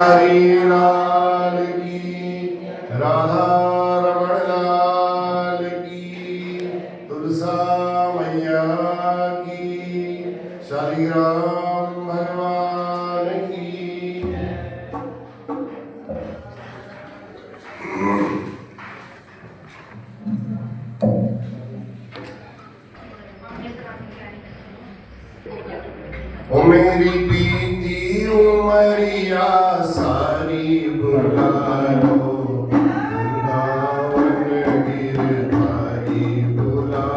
हरी लाल की, राधा रमण लाल की, तुलसा मैया की, शालिग्राम भगवान की। ओ मेरी बीती उमरिया सारी बुला लो, वृंदावन गिरधारी बुला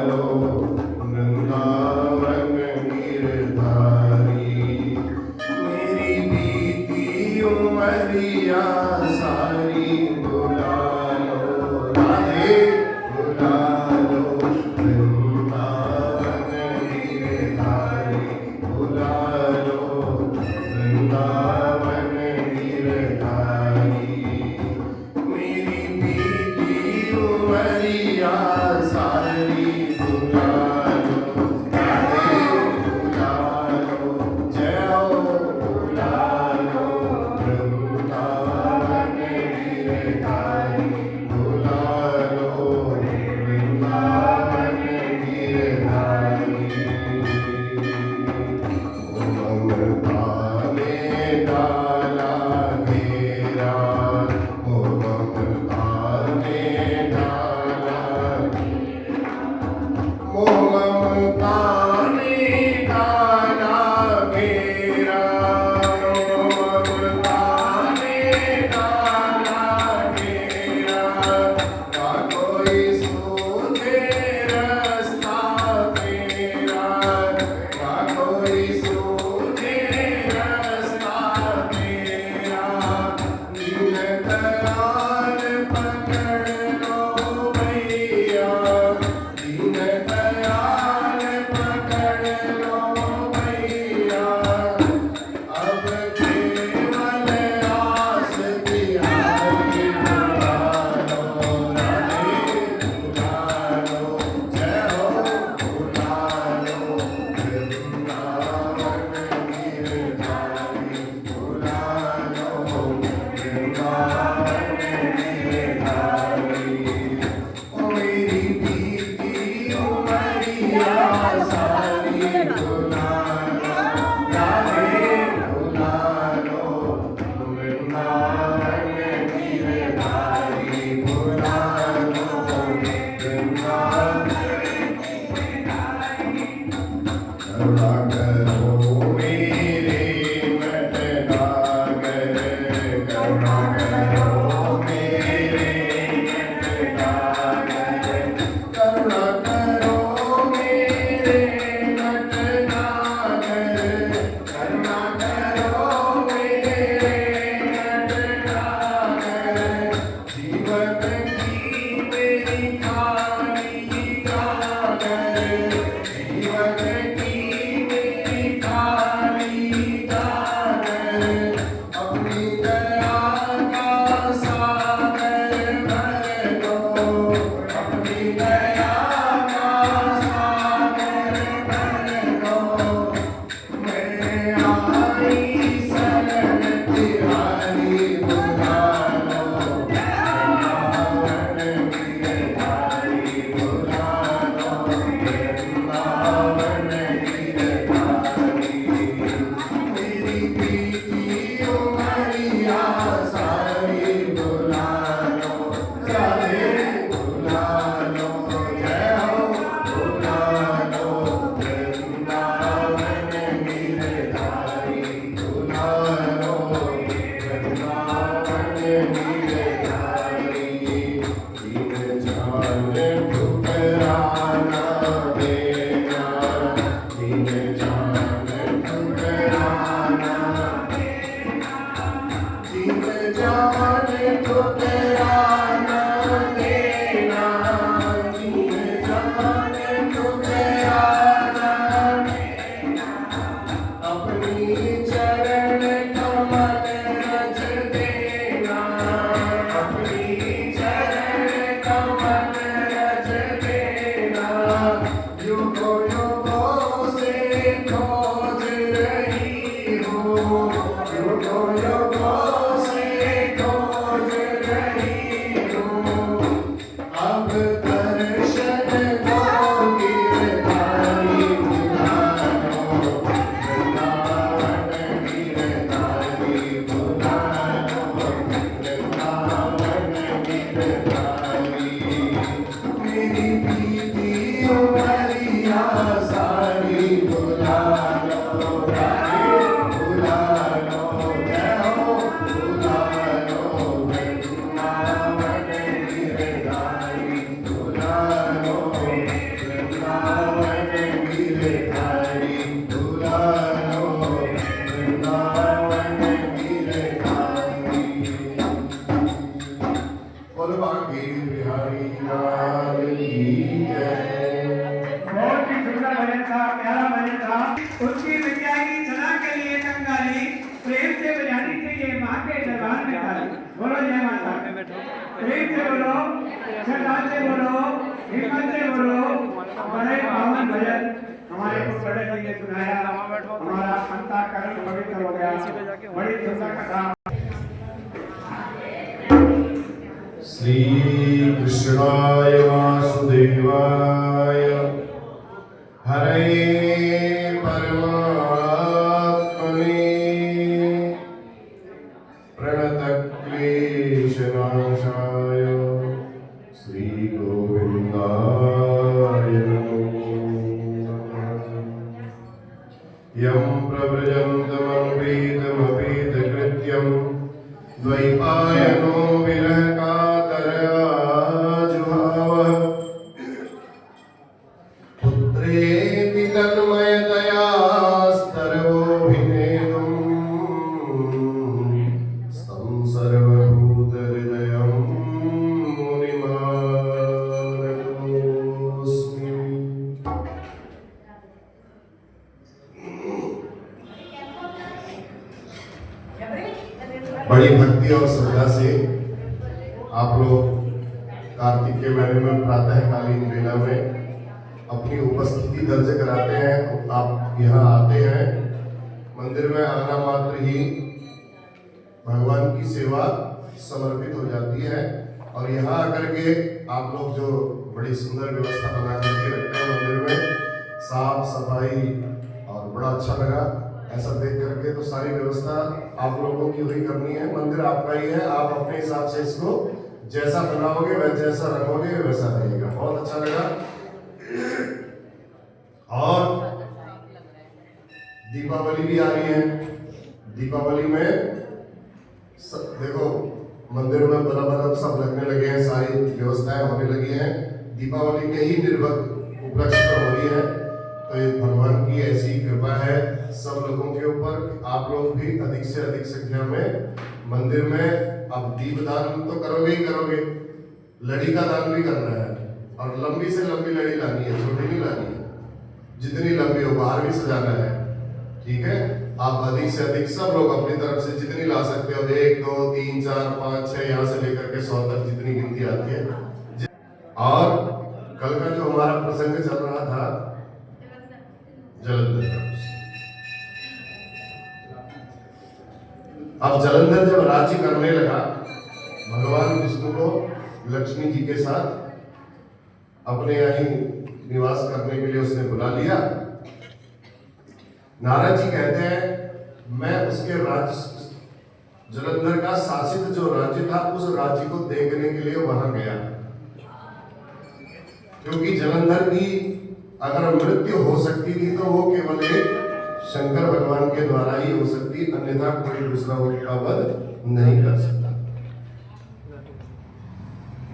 लो, वृंदावन गिरधारी। मेरी बीती उमरिया सारी बुला लो, राधे बुला लो, वृंदावन गिरधारी बुला लो, वृंदावन गिरधारी। मेरी बीती उमरिया सारी बुला लो, राधे बुला लो, जय बुला लो, वृंदावन गिरधारी बुला लो, वृंदावन गिरधारी। ममता ने डाला घेरा, ओ ममता ने डाला, ओ ममता ने डाला घेरा, ओ ममता ने डाला घेरा। ना कोई सूझे रास्ता तेरा, ना कोई सूझे रास्ता तेरा। दीन दयाल पकड़ लो भैया, दीन दयाल पकड़ लो भैया। अब केवल आस तिहारी बुला लो, राधे बुला लो, जय बुला लो, वृंदावन गिरधारी बुला लो, वृंदावन गिरधारी। ओ मेरी बीती उमरिया सारी बुला लो, राधे बुला लो, वृंदावन गिरधारी बुला लो, वृंदावन। करुणा करो मेरे नटनागर, करुणा करो मेरे नटनागर, करुणा करो मेरे नटनागर, करुणा करो मेरे नटनागर। जीवन की मेरी खाली गागर, जीवन की मेरी खाली गागर। अपनी दया का सागर भर दो, अपनी दया का सागर भर दो। मैं आई शरण तिहारी बुला लो, वृंदावन गिरधारी बुला लो, वृंदावन गिरधारी। मेरी बीती उमरिया सारी बुला लो, राधे बुला लो, जय बुला लो, वृंदावन गिरधारी बुला लो, वृंदावन गिरधारी। दीन जान ठुकराना देना, दीन जान ठुकराना, दीन जान ठुकराना देना, दीन जान ठुकराना देना। अपनी चरण कमल रज देना, अपनी चरण कमल रज देना। युगों युगों से खोज रही हो, युगों युगों भगवान ने कहा बोलो जय माता प्रेम से बोलो श्रद्धा से बोलो हिम्मत से बोलो। बड़े पावन भजन हमारे को बड़े जी ने सुनाया, हमारा अंतःकरण पवित्र हो गया। बड़ी सुंदर कथा। श्री कृष्णाय वासुदेवाय हरे क्लेशनाशाय श्री गोविंदाय नमो यं प्रव्रजन्तमनुपेतमपेतकृत्यं द्वैपायनो विरहकातरया जुहावः पुत्रेति तन्मयतया बड़ी भक्ति और श्रद्धा से आप लोग कार्तिक के महीने में प्रातःकालीन वेला में अपनी उपस्थिति दर्ज कराते हैं। आप यहाँ आते हैं, मंदिर में आना मात्र ही भगवान की सेवा समर्पित हो जाती है। और यहाँ आकर के आप लोग जो बड़ी सुंदर व्यवस्था बना करके रखते हैं मंदिर में, साफ सफाई, और बड़ा अच्छा लगा ऐसा देख करके। तो सारी व्यवस्था आप लोगों की वही करनी है, मंदिर आपका ही है, आप अपने हिसाब से इसको जैसा बनाओगे वह जैसा रखोगे वैसा रहेगा। बहुत अच्छा लगा। और दीपावली भी आ रही है। दीपावली में देखो मंदिर में बल्ब सब लगने लगे हैं, सारी व्यवस्थाएं होने लगी हैं, दीपावली के ही निर्भर उपलक्ष्य पर हो रही है। तो ये भगवान की ऐसी कृपा है सब लोगों के ऊपर, आप लोग भी अधिक से अधिक संख्या में मंदिर में अब दीप दान तो करोगे ही करोगे, लड़ी का दान भी करना है। और लंबी से लंबी लड़ी लानी है, छोटी नहीं लानी है, जितनी लंबी हो, बाहर भी सजाना है। ठीक है, आप अधिक से अधिक सब लोग अपनी तरफ से जितनी ला सकते हो, 1 2 3 4 5 6 यहाँ से लेकर के 100 तक जितनी गिनती आती है। और कल का जो हमारा प्रसंग चल रहा था जलंधर का, अब जलंधर जब राज्य करने लगा, भगवान विष्णु को लक्ष्मी जी के साथ अपने यहीं निवास करने के लिए उसने बुला लिया। नारद जी कहते हैं मैं उसके राज्य जलंधर का शासित जो राज्य था उस राज्य को देखने के लिए वहां गया, क्योंकि जलंधर की अगर मृत्यु हो सकती थी तो वो केवल एक शंकर भगवान के द्वारा ही हो सकती, अन्यथा कोई दूसरा उसका वध नहीं कर सकता।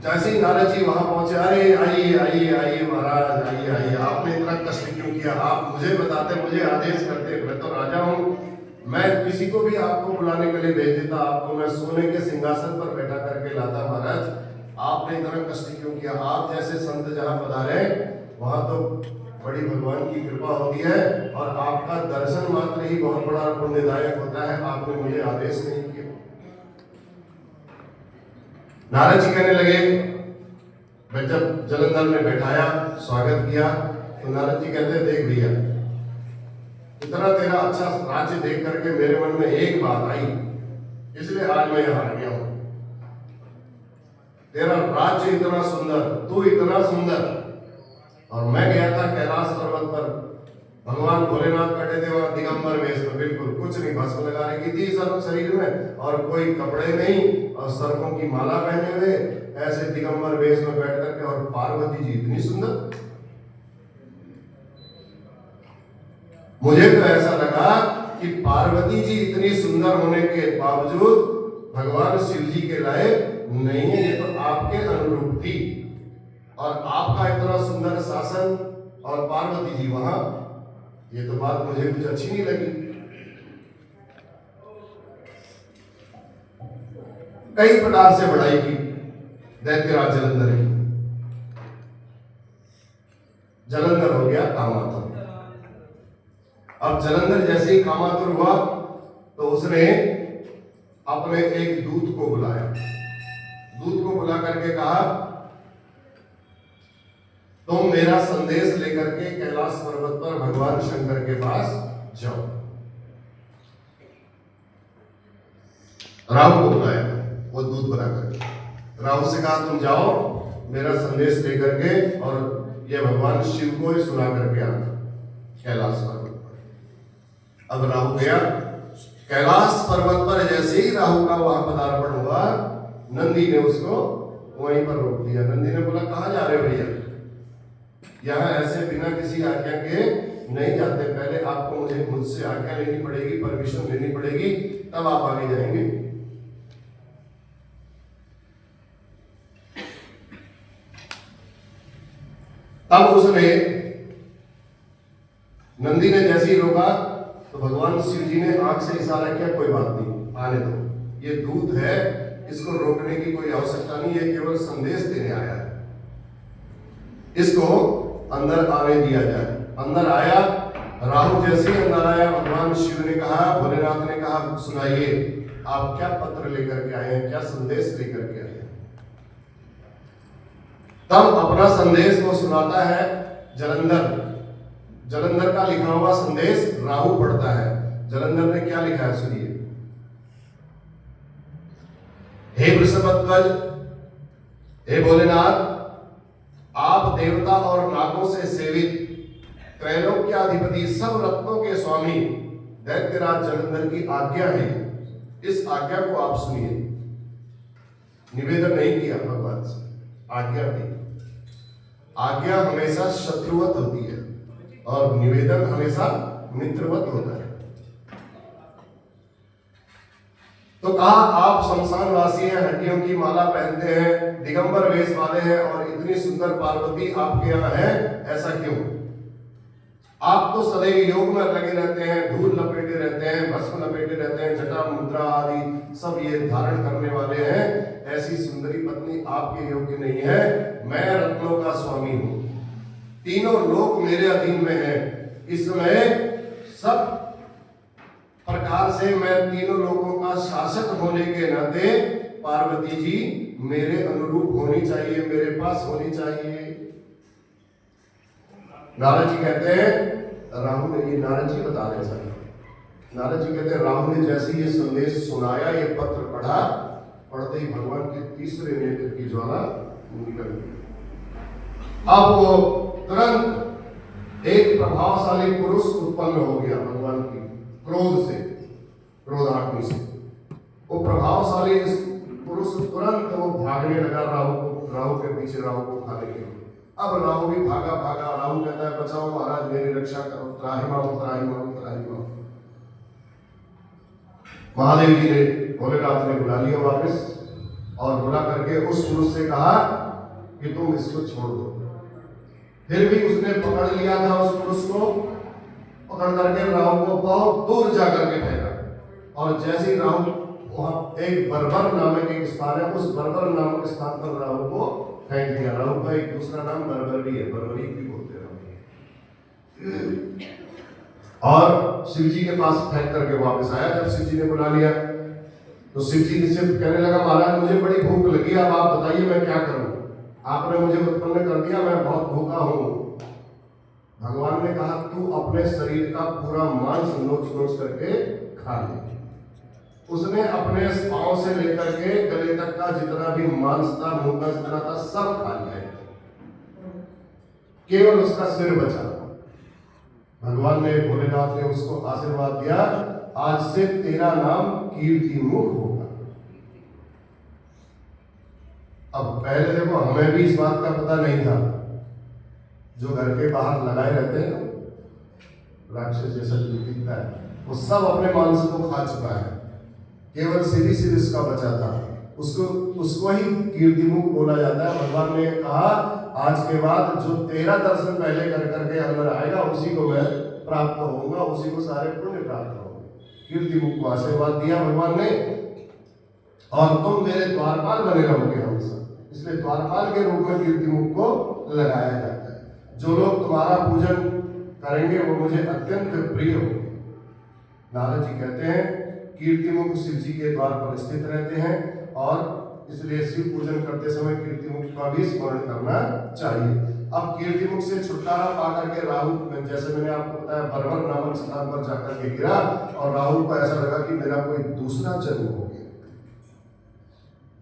जैसे ही नारद जी वहां पहुंचे, अरे आइए आइए आइए महाराज, आइए आइए, आपने इतना कष्ट क्यों किया, आप मुझे बताते, मुझे आदेश करते, मैं तो राजा हूं, मैं किसी को भी आपको बुलाने के लिए भेज देता, आपको मैं सोने के सिंहासन पर बैठा करके लाता। महाराज आपने इतना कष्ट क्यों किया, आप जैसे संत जहां पधारे वहां तो बड़ी भगवान की कृपा होती है, और आपका दर्शन मात्र ही बहुत बड़ा पुण्यदायक होता है, आपने मुझे आदेश नहीं किया। नारद जी कहने लगे, मैं जब जलंधर में बैठाया, स्वागत किया, तो नारद जी कहते देख भैया, इतना तेरा अच्छा राज्य देख करके मेरे मन में एक बात आई, इसलिए आज मैं यहाँ आ गया हूं। तेरा राज्य इतना सुंदर, तू इतना सुंदर, और मैं गया था कैलाश पर्वत पर, भगवान भोलेनाथ बैठे थे वहां दिगंबर वेश में, बिल्कुल कुछ नहीं, भस्म लगा रखी थी सब शरीर में, और कोई कपड़े नहीं, और सरकों की माला पहने हुए ऐसे दिगंबर वेश में बैठ करके, और पार्वती जी इतनी सुंदर। मुझे तो ऐसा लगा कि पार्वती जी इतनी सुंदर होने के बावजूद भगवान शिव जी के लायक नहीं है, ये तो आपके अनुरूप थी, और आपका इतना सुंदर शासन और पार्वती जी वहां, ये तो बात मुझे कुछ अच्छी नहीं लगी। कई प्रकार से बढ़ाई की दैत्यराज जलंधर की, जलंधर हो गया कामातुर। अब जलंधर जैसे ही कामातुर हुआ तो उसने अपने एक दूत को बुलाया। दूत को बुला करके कहा, तुम मेरा संदेश लेकर के कैलाश पर्वत पर भगवान शंकर के पास जाओ। राहु को बुलाया, वो दूत बना करके राहु से कहा, तुम जाओ मेरा संदेश लेकर के और ये भगवान शिव को ही सुना करके आना कैलाश पर्वत पर। अब राहु गया कैलाश पर्वत पर। जैसे ही राहु का वहां पदार्पण हुआ, नंदी ने उसको वहीं पर रोक दिया। नंदी ने बोला, कहां जा रहे हो भैया? यहाँ ऐसे बिना किसी आज्ञा के नहीं जाते, पहले आपको मुझसे आज्ञा लेनी पड़ेगी, परमिशन लेनी पड़ेगी, तब आप आगे जाएंगे। तब उसने, नंदी ने जैसे ही रोका तो भगवान शिव जी ने आंख से इशारा किया, कोई बात नहीं, आने दो, ये दूत है, इसको रोकने की कोई आवश्यकता नहीं है, केवल संदेश देने आया है, इसको अंदर आने दिया जाए। अंदर आया, राहु जैसे ही अंदर आया, भगवान शिव ने कहा, भोलेनाथ ने कहा, सुनाइए आप क्या पत्र लेकर के आए हैं, क्या संदेश लेकर के आए हैं। तब अपना संदेश वो सुनाता है जलंधर। जलंधर का लिखा हुआ संदेश राहु पढ़ता है। जलंधर ने क्या लिखा है, सुनिए। हे वृषभध्वज, हे भोलेनाथ, आप देवता और नागों से सेवित त्रैलोक्याधिपति सब रत्नों के स्वामी दैत्यराज जलंधर की आज्ञा है, इस आज्ञा को आप सुनिए। निवेदन नहीं किया भगवान से, आज्ञा दी। आज्ञा हमेशा शत्रुवत होती है और निवेदन हमेशा मित्रवत होता है। तो कहा, आप शमशानवासी हैं, हड्डियों की माला पहनते हैं, दिगंबर वेश वाले हैं और इतनी सुंदर पार्वती आपके यहाँ है, ऐसा क्यों? आप तो सदैव योग में लगे रहते हैं, धूल लपेटे रहते हैं, भस्म लपेटे रहते हैं, जटा मुद्रा आदि सब ये धारण करने वाले हैं, ऐसी सुंदरी पत्नी आपके योग्य नहीं है। मैं रत्नों का स्वामी हूं, तीनों लोक मेरे अधीन में हैं। इस समय सब प्रकार से मैं तीनों लोगों का शासक होने के नाते पार्वती जी मेरे अनुरूप होनी चाहिए, मेरे पास होनी चाहिए। नारद जी कहते हैं, राहु ने, ये नारद जी बता रहे हैं, नारद जी कहते हैं, राहु ने जैसे ये संदेश सुनाया, ये पत्र पढ़ा, पढ़ते ही भगवान के तीसरे नेत्र की ज्वाला निकल गई। अब वो तुरंत एक प्रभावशाली पुरुष उत्पन्न हो गया भगवान की क्रोध से, क्रोधाग्नि से। वो प्रभावशाली पुरुष तुरंत वो भागने लगा राहु के पीछे, राहु को खाने के लिए। अब राहु भी भागा भागा, राहु कहता है, बचाओ महाराज, मेरी रक्षा करो, त्राहिमाम त्राहिमाम त्राहिमाम। महादेव जी ने, भोलेनाथ ने बुला लिया वापस और बुला करके उस पुरुष से कहा कि तुम इसको छोड़ दो। फिर भी उसने पकड़ लिया था उस पुरुष को, पकड़ करके राहु को बहुत दूर जाकर के फेंका। और जैसे ही राहु वहां एक बर्बर नामक एक स्थान है, उस बर्बर नामक स्थान पर राहु को फेंक दिया। राहु का एक दूसरा नाम बर्बर भी है, बर्बरी भी बोलते हैं। और शिव जी के पास फेंक करके वापस आया। जब शिव जी ने बुला लिया तो शिव जी से कहने लगा, महाराज मुझे बड़ी भूख लगी, अब आप बताइए मैं क्या करूं, आपने मुझे उत्पन्न कर दिया, मैं बहुत भूखा हूं। भगवान ने कहा, तू अपने शरीर का पूरा मांस नोच नोच करके खा ले। उसने अपने पांव से लेकर के गले तक का जितना भी मांस था, मुंह का जितना था, सब खा लिया, केवल उसका सिर बचा। भगवान ने, भोलेनाथ ने उसको आशीर्वाद दिया, आज से तेरा नाम कीर्ति मुख होगा। अब पहले देखो, हमें भी इस बात का पता नहीं था, जो घर के बाहर लगाए रहते हैं राक्षस जैसा जो दिखता है, वो सब अपने मांस को खा चुका है, केवल सीधी सीधी उसका बचा था। उसको ही कीर्तिमुख बोला जाता है। भगवान ने कहा, आज के बाद जो तेरा दर्शन पहले कर करके अंदर आएगा, उसी को मैं प्राप्त होऊंगा, उसी को सारे पुण्य प्राप्त होंगे। कीर्तिमुख को आशीर्वाद दिया भगवान ने, और तुम मेरे द्वारपाल बने रहोगे हमेशा, इसलिए द्वारपाल के रूप में कीर्तिमुख को लगाया जाता है। जो लोग तुम्हारा पूजन करेंगे वो मुझे अत्यंत प्रिय होंगे। नारद जी कहते हैं कीर्तिमुख शिव जी के द्वार पर स्थित रहते हैं और इसलिए शिव पूजन करते समय कीर्तिमुख का भी स्मरण करना चाहिए। अब कीर्तिमुख से छुटकारा पा करके राहु, जैसे मैंने आपको बताया, बर्बर नामक स्थान पर जाकर के गिरा और राहु को ऐसा लगा कि मेरा कोई दूसरा जन्म हो गया।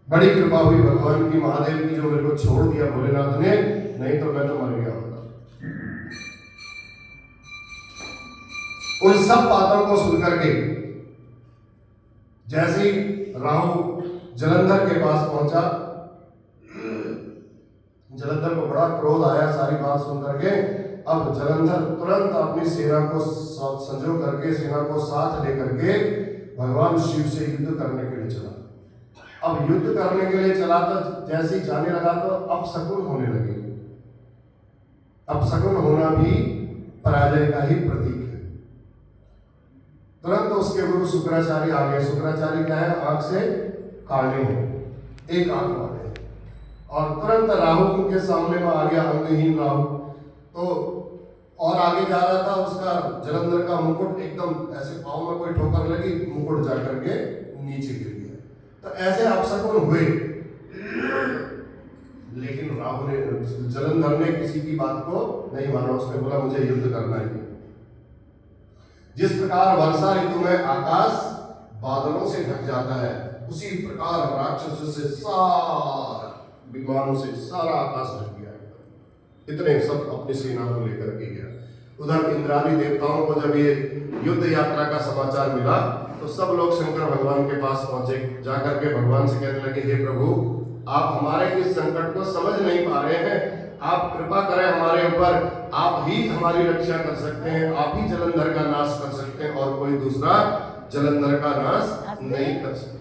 बड़ी कृपा हुई भगवान की, महादेव की, जो मेरे को छोड़ दिया भोलेनाथ ने, नहीं तो मैं तो मर गया होता। उन सब बातों को सुनकर के जैसे ही राहु जलंधर के पास पहुंचा, जलंधर को बड़ा क्रोध आया सारी बात सुन करके। अब जलंधर तुरंत अपनी सेना को संजो करके, सेना को साथ लेकर के भगवान शिव से युद्ध करने के लिए चला। अब युद्ध करने के लिए चला तो जैसे ही जाने लगा तो अपशकुन होने लगे। अपशकुन होना भी पराजय का ही प्रतीक है। तुरंत उसके गुरु शुक्राचार्य आ गए। शुक्राचार्य क्या है? आंख से काले हैं, एक आंख वाले, और तुरंत राहु उनके सामने में आ गया, अंगहीन राहु। तो और आगे जा रहा था, उसका जलंधर का मुकुट एकदम ऐसे पांव में कोई ठोकर लगी, मुकुट जाकर के नीचे गिर गया। तो ऐसे अपशकुन हुए, लेकिन राहु ने, जलंधर ने किसी की बात को नहीं माना। उसने बोला मुझे युद्ध करना है। जिस प्रकार वर्षा ऋतु में आकाश बादलों से ढक जाता है, उसी प्रकार राक्षसों से, सारा विमानों से सारा आकाश ढक गया। इतने सब अपनी सेना को लेकर के गया। उधर इंद्रादि देवताओं को जब ये युद्ध यात्रा का समाचार मिला तो सब लोग शंकर भगवान के पास पहुंचे। जाकर के भगवान से कहने लगे, हे प्रभु, आप हमारे इस संकट को समझ नहीं पा रहे हैं, आप कृपा करें हमारे ऊपर, आप ही हमारी रक्षा कर सकते हैं, आप ही जलंधर का नाश कर सकते हैं, और कोई दूसरा जलंधर का नाश नहीं कर सकता।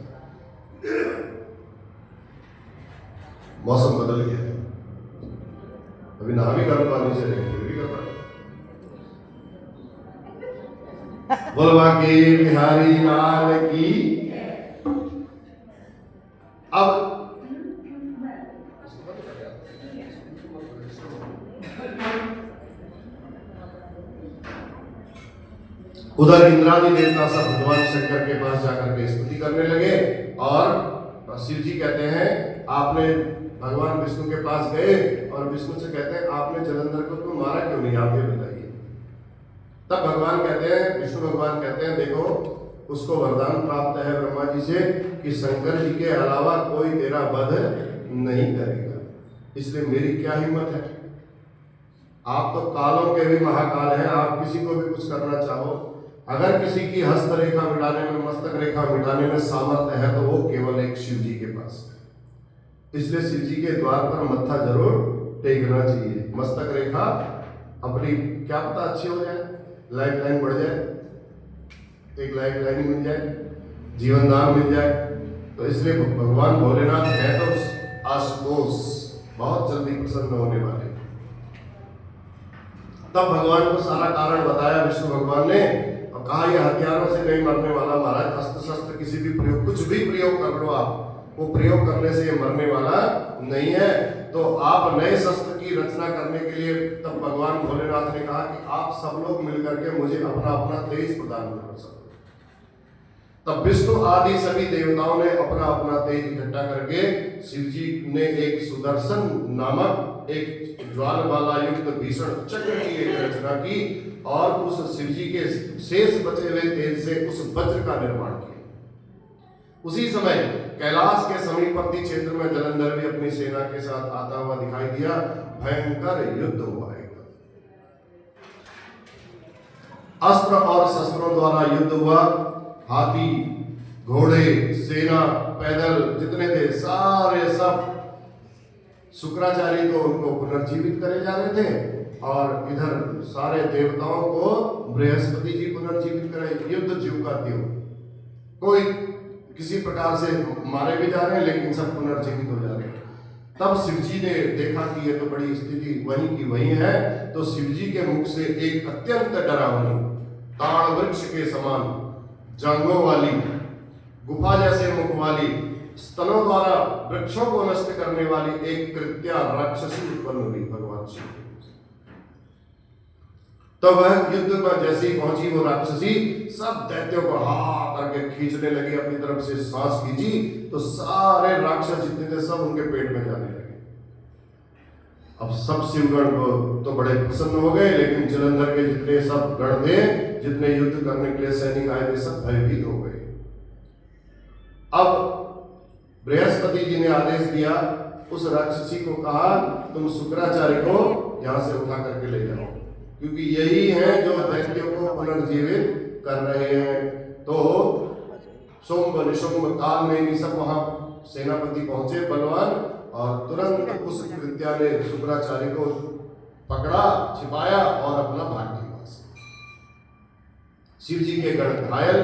मौसम बदल गया है, अभी नहा भी गर्म पानी से रहेंगे, भी कर रहा बोलवा के बिहारी लाल की। अब उधर इंद्रादि देवता सब भगवान शंकर के पास जाकर के स्तुति करने लगे, और शिव जी कहते हैं, आपने भगवान विष्णु के पास गए और विष्णु से कहते हैं, आपने जलंधर को क्यों मारा, क्यों नहीं, आप ये बताइए। तब भगवान कहते हैं, विष्णु भगवान कहते हैं, देखो, उसको वरदान प्राप्त है ब्रह्मा जी से कि शंकर जी के अलावा कोई तेरा वध नहीं करेगा, इसलिए मेरी क्या हिम्मत है। आप तो कालों के भी महाकाल हैं, आप किसी को भी कुछ करना चाहो, अगर किसी की हस्त रेखा मिटाने में, मस्तक रेखा मिटाने में सामर्थ्य है तो वो केवल एक शिव जी के पास है। इसलिए शिव जी के द्वार पर मत्था जरूर टेकना चाहिए। मस्तक रेखा अपनी, क्या पता अच्छी हो जाए, लाइफ लाइन बढ़ जाए, एक लाइफ लाइन मिल जाए, जीवन दान मिल जाए। तो इसलिए भगवान भोलेनाथ है तो आशुतोष, बहुत जल्दी प्रसन्न होने वाले। तब भगवान को सारा कारण बताया विष्णु भगवान ने, और कहा यह हथियारों से नहीं मरने वाला महाराज, अस्त्र शस्त्र किसी भी प्रयोग, कुछ भी प्रयोग कर लो आप, वो प्रयोग करने से ये मरने वाला नहीं है। तो आप नए शस्त्र की रचना करने के लिए, तब भगवान भोलेनाथ ने कहा कि आप सब लोग मिलकर के मुझे अपना अपना तेज प्रदान कर सकते। तब विष्णु आदि सभी देवताओं ने अपना अपना तेज इकट्ठा करके शिव जी ने एक सुदर्शन नामक एक ज्वालमाला युक्त भीषण चक्र की एक रचना की, और उस शिव जी के शेष बचे हुए तेज से उस वज्र का निर्माण किया। उसी समय कैलाश के समीपवर्ती क्षेत्र में जलंधर भी अपनी सेना के साथ आता हुआ दिखाई दिया। भयंकर युद्ध हुआ। अस्त्र और शस्त्रों द्वारा युद्ध हुआ। हाथी, घोड़े, सेना, पैदल जितने थे सारे सब शुक्राचार्य को उनको पुनर्जीवित करे जा रहे थे, और इधर सारे देवताओं को बृहस्पति जी पुनर्जीवित करे। युद्ध जीव का त्यों, कोई किसी प्रकार से मारे भी जा रहे हैं लेकिन सब पुनर्जीवित हो जा रहे हैं। तब शिव जी ने देखा कि ये तो बड़ी स्थिति वहीं की वहीं है, तो शिव जी के मुख से एक अत्यंत डरावनी, ताड़ वृक्ष के समान जांघों वाली, गुफा जैसे मुख वाली, स्तनों द्वारा वृक्षों को नष्ट करने वाली एक कृत्या राक्षसी उत्पन्न हुई भगवान शिव। तो वह युद्ध में जैसे ही पहुंची वो राक्षसी, सब दैत्यों को हा करके खींचने लगी, अपनी तरफ से सांस खींची तो सारे राक्षस जितने थे सब उनके पेट में जाने लगे। अब सब शिवगण तो बड़े प्रसन्न हो गए, लेकिन जलंधर के जितने सब गण थे, जितने युद्ध करने के लिए सैनिक आए थे, सब भयभीत हो गए। अब बृहस्पति जी ने आदेश दिया, उस राक्षसी को कहा तुम शुक्राचार्य को यहां से उठा करके ले जाओ, क्योंकि यही है जो दैत्यों को पुनर्जीवित कर रहे हैं। तो सोम निशुंभ काल में भी सब वहां सेनापति पहुंचे बलवान, और तुरंत उस कृत्या ने शुक्राचार्य को पकड़ा, छिपाया और अपना भाग लिया वहां से। शिव जी के गण घायल,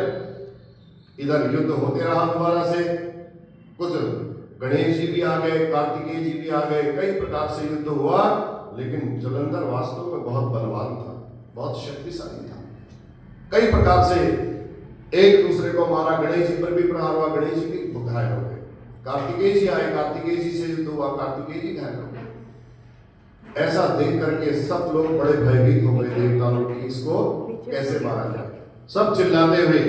इधर युद्ध होते रहा दोबारा से। कुछ गणेश जी भी आ गए, कार्तिकेय जी भी आ गए, कई प्रकार से युद्ध हुआ, लेकिन जलंधर वास्तव में बहुत बलवान था, बहुत शक्तिशाली था। कई प्रकार से एक दूसरे को मारा, गणेश जी पर भी प्रहार हुआ, गणेश जी भी घायल हो गए। कार्तिकेय जी आए, कार्तिकेय जी से युद्ध हुआ, कार्तिकेय जी घायल हो गए। ऐसा देख करके सब लोग बड़े भयभीत हो गए, देवता लोग कि इसको कैसे मारा जाए। सब चिल्लाते हुए,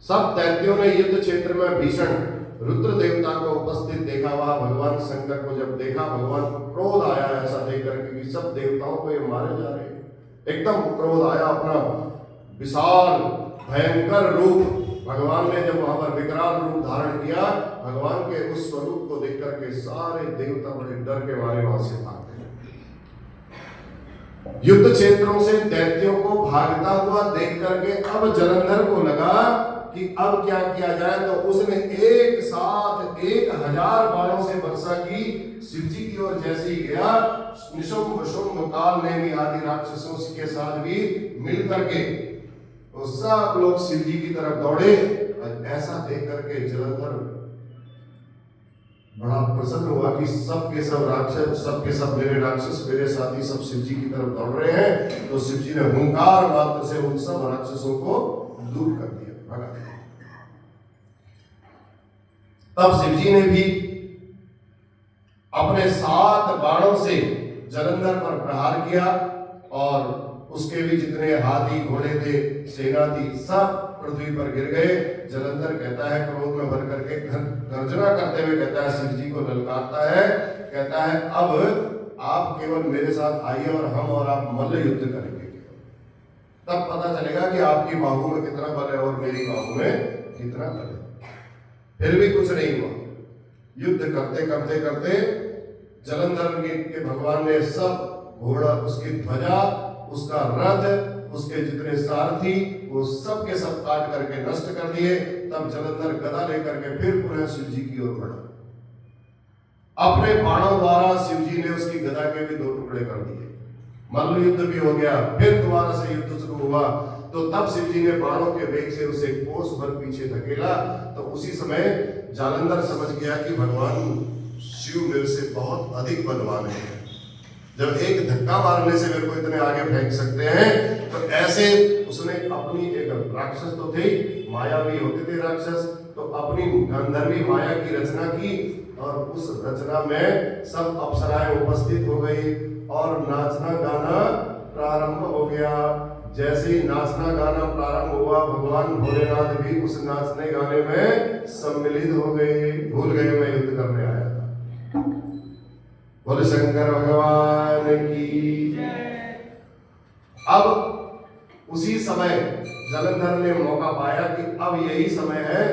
सब दैत्यों ने युद्ध क्षेत्र में भीषण रुद्र देवता को उपस्थित देखा। वहां भगवान शंकर को जब देखा, भगवान को क्रोध आया ऐसा देख करके कि सब देवताओं को ये मारे जा रहे हैं। एकदम क्रोध आया, अपना विशाल भयंकर रूप भगवान ने जब वहां पर विकराल रूप धारण किया, भगवान के उस स्वरूप को देख करके सारे देवता बड़े डर के मारे वहां से भाग गए। युद्ध क्षेत्रों से दैत्यों को भागता हुआ देख करके अब जलंधर को लगा कि अब क्या किया जाए, तो उसने एक साथ 1000 बाणों से वर्षा की। शिवजी की ओर जैसे ही गया, निशुंभ शुंभ काल ने भी आदि राक्षसों के साथ भी मिल करके तो सब लोग शिवजी की तरफ दौड़े। और ऐसा देख करके जलंधर बड़ा प्रसन्न हुआ कि सब के सब राक्षस, सब के सब मेरे राक्षस, मेरे साथी सब शिवजी की तरफ दौड़ रहे हैं। तो शिवजी ने हुंकार मात्र से उन सब राक्षसों को दूर कर दिया, भगा दिया। तब शिवजी ने भी अपने 7 बाणों से जलंधर पर प्रहार किया, और उसके भी जितने हाथी घोड़े थे, सेना थी, सब पृथ्वी पर गिर गए। जलंधर कहता है, क्रोध में भर करके गर्जना करते हुए कहता है, शिवजी को ललकारता है, कहता है अब आप केवल मेरे साथ आइए और हम और आप मल्ल युद्ध करेंगे। तब पता चलेगा कि आपकी बाहु में कितना बल है और मेरी बाहु में कितना बल है। फिर भी कुछ नहीं हुआ। युद्ध करते करते करते जलंधर के भगवान ने सब घोड़ा, उसकी ध्वजा, उसका रथ, उसके जितने सारथी, वो सब के सब काट करके नष्ट कर दिए। तब जलंधर गदा लेकर के फिर पुनः शिवजी की ओर बढ़ा। अपने बाणों द्वारा शिवजी ने उसकी गदा के भी 2 टुकड़े कर दिए। मल्ल युद्ध भी हो गया, फिर दोबारा से युद्ध शुरू हुआ। तो तब शिवजी ने बाणों के वेग से उसे कोस भर पीछे धकेला। तो उसी समय जालंधर समझ गया कि भगवान शिव मेरे से बहुत अधिक बलवान है। जब एक धक्का मारने से मेरे को इतने आगे फेंक सकते हैं, तो ऐसे उसने अपनी एक राक्षस तो थे, माया भी होते थे राक्षस, तो अपनी गंधर्वी माया की रचना की, और उस रचना में सब अप्सराएं उपस्थित हो गई और नाचना गाना प्रारंभ हो गया। जैसे ही नाचना गाना प्रारंभ हुआ, भगवान भोलेनाथ भी उस नाचने गाने में सम्मिलित हो गए। भूल गए मैं युद्ध करने आया था। बोले शंकर भगवान की। अब उसी समय जलंधर ने मौका पाया कि अब यही समय है।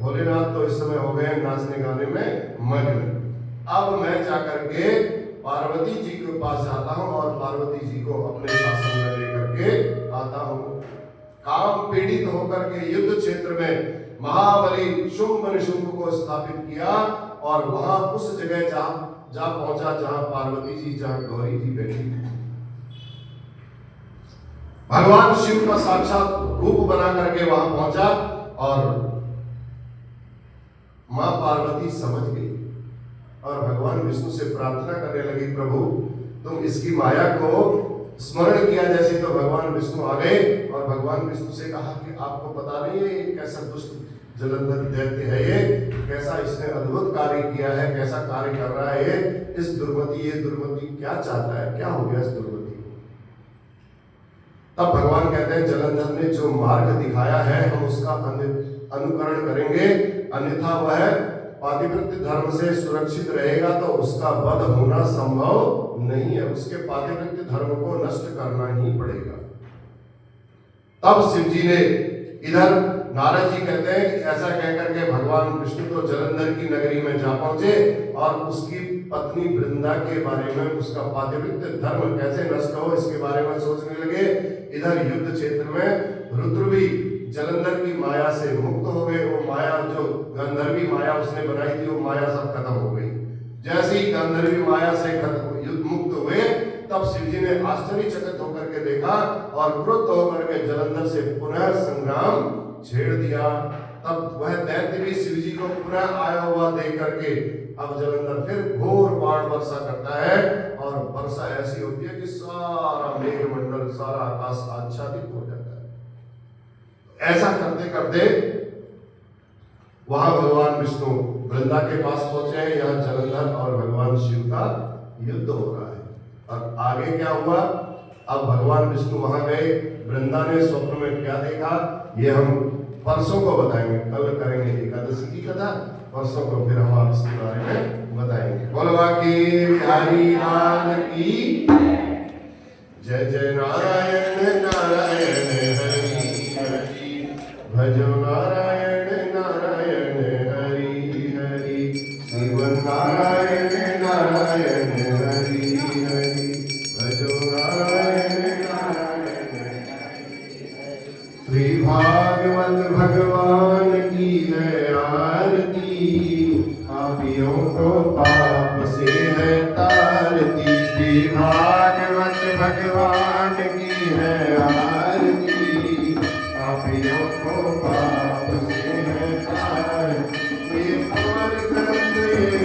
भोलेनाथ तो इस समय हो गए नाचने गाने में मग्न। अब मैं जाकर के पार्वती जी के पास जाता हूं और पार्वती जी को अपने शासन में लेकर के आता हूं। काम पीड़ित होकर के युद्ध क्षेत्र में महाबली शुंभ निशुंभ को स्थापित किया, और वहां उस जगह जा पहुंचा जहां पार्वती जी, जहां गौरी जी बैठी। भगवान शिव का साक्षात रूप बना करके वहां पहुंचा, और मां पार्वती समझ गई और भगवान विष्णु से प्रार्थना करने लगी, प्रभु तुम इसकी माया को स्मरण किया जैसे। तो भगवान विष्णु आ गए और भगवान विष्णु से कहा कि आपको पता नहीं है ये कैसा दुष्ट जलंधर दैत्य है, ये कैसा इसने अद्भुत कार्य किया है, कैसा कार्य कर रहा है ये दुर्मति क्या चाहता है, क्या हो गया इस दुर्मति को। तब भगवान कहते हैं जलंधर ने जो मार्ग दिखाया है हम उसका अनुकरण करेंगे, अन्यथा वह पातिव्रत्य धर्म से सुरक्षित रहेगा तो उसका वध होना संभव नहीं है, उसके पातिव्रत्य धर्म को नष्ट करना ही पड़ेगा। तब शिव जी ने इधर नारद जी कहते हैं कि ऐसा कहकर के भगवान विष्णु तो जलंधर की नगरी में जा पहुंचे और उसकी पत्नी वृंदा के बारे में, उसका पातिव्रत्य धर्म कैसे नष्ट हो इसके बारे में सोचने लगे। इधर युद्ध क्षेत्र में रुद्र भी जलंधर की माया से मुक्त हो गए। वो माया जो गंधर्वी माया उसने बनाई थी वो माया सब खत्म हो गई। जैसे ही गंधर्वी माया से युद्ध मुक्त हुए तब शिव जी ने आश्चर्यचकित होकर के देखा और क्रुद्ध होकर के जलंधर से पुनः संग्राम छेड़ दिया। तब वह दैत्य भी शिव जी को पुनः आया हुआ देख करके अब जलंधर फिर घोर बाण वर्षा करता है और वर्षा ऐसी होती है कि सारा मेघमंडल, सारा आकाश आच्छादित हो जाता है। ऐसा करते करते वहां भगवान विष्णु वृंदा के पास पहुंचे हैं। यहाँ जलंधर और भगवान शिव का युद्ध हो रहा है। और आगे क्या हुआ, अब भगवान विष्णु वहां गए, वृंदा ने स्वप्न में क्या देखा ये हम परसों को बताएंगे, कल करेंगे एकादशी की कथा, परसों को फिर हम आप इसके बारे में बताएंगे। बोलवा की बिहारी लाल की जय जय नारायण नारायण हरि हरि भजो नारायण नारायण हरि हरि शिव नारायण नारायण हरि हरि भजो नारायण नारायण श्री भागवत भगवान की है आरती, पापियों को पाप से है तारती। श्री भागवत भगवान की है आरती, पापियों को पाप से है तारती। ये पवन ग्रंथ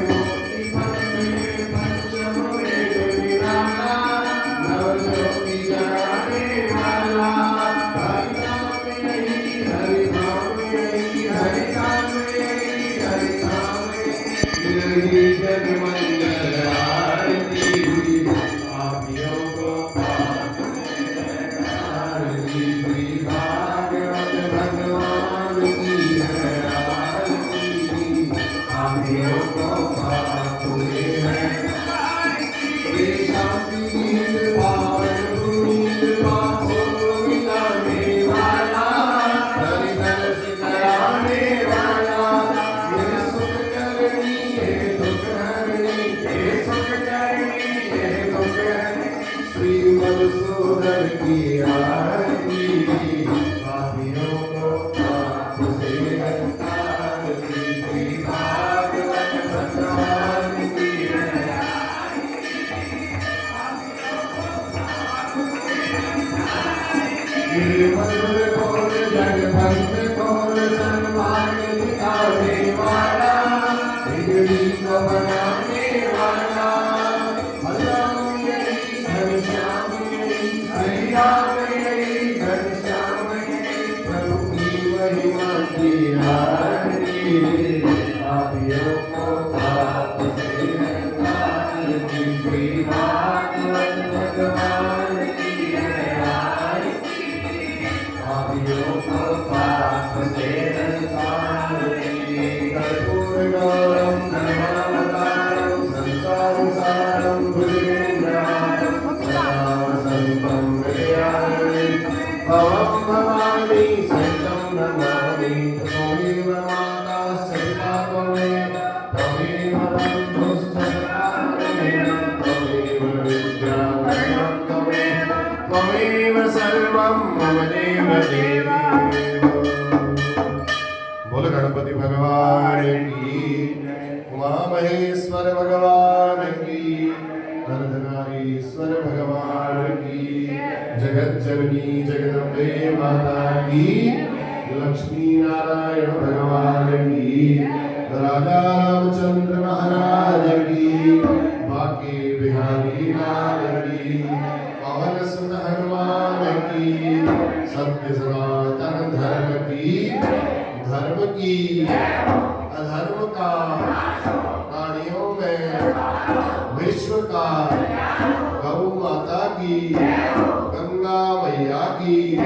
मोती बंदे पंचमुए निराला, नवज्योति जगाने वाला, हरि नाम यही हरि नाम यही हरि नाम यही हरि नाम यही जग मंगल आरती, पापियों को पाप से है तारती। श्री भागवत भगवान की है आरती, पापियों को पाप से है तारती। शांति नींद पावन नींद पापों मिटाने वाला, हरि दर्श कराने वाला, ये सुख करनी ये दुख हरनी, ये सुख करनी ये दुख हरनी। श्री मधुसूदन की आरती, पापियों को पाप से है तारती। श्री भागवत भगवान की है ये मधुर बोल जग भक्त बोल सन्मार्ग दिखाने वाला, बिगड़ी को बनाने वाला, हरिराम यही घनश्याम यही हरि राम यही घनश्याम यही, प्रभु की महिमा की आरती, पापियों को पाप से है तारती। श्री भागवत भगवान की है आरती, पापियों को पाप से है तारती। कर्पूर गौरम धर्मावतारम संसार सारम भुजगेन्द्राम सदा वसंतं हृदयारविन्दे भवं भवानी सहितं नमामि। त्वमेव माता सहिता त्वमेव, त्वमेव बन्धुश्च त्वमेव, त्वमेव विद्या वरदं त्वमेव, त्वमेव सर्वं मम देव देवी। बोल गणपति भगवान की, उमा महेश्वर भगवान की, अर्धनारीश्वर भगवान की, जगत जननी जगदम्बे माता की, लक्ष्मी नारायण भगवान की, राजा रामचंद्र महाराज की, बाके बिहारी लाल की, पवन सुत हनुमान की, सत्य सनातन धर्म की, धर्म की अधर्म का प्राणियों में विश्व का, गौ माता की, गंगा मैया की,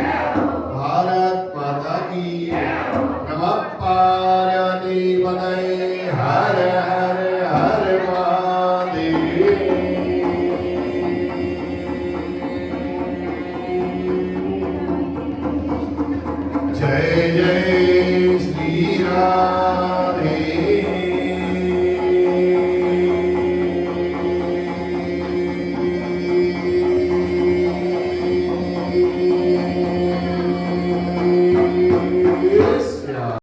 भारत माता की, नमः पार्वती पतये, हर हर हर महादेव। जय जय श्री राम।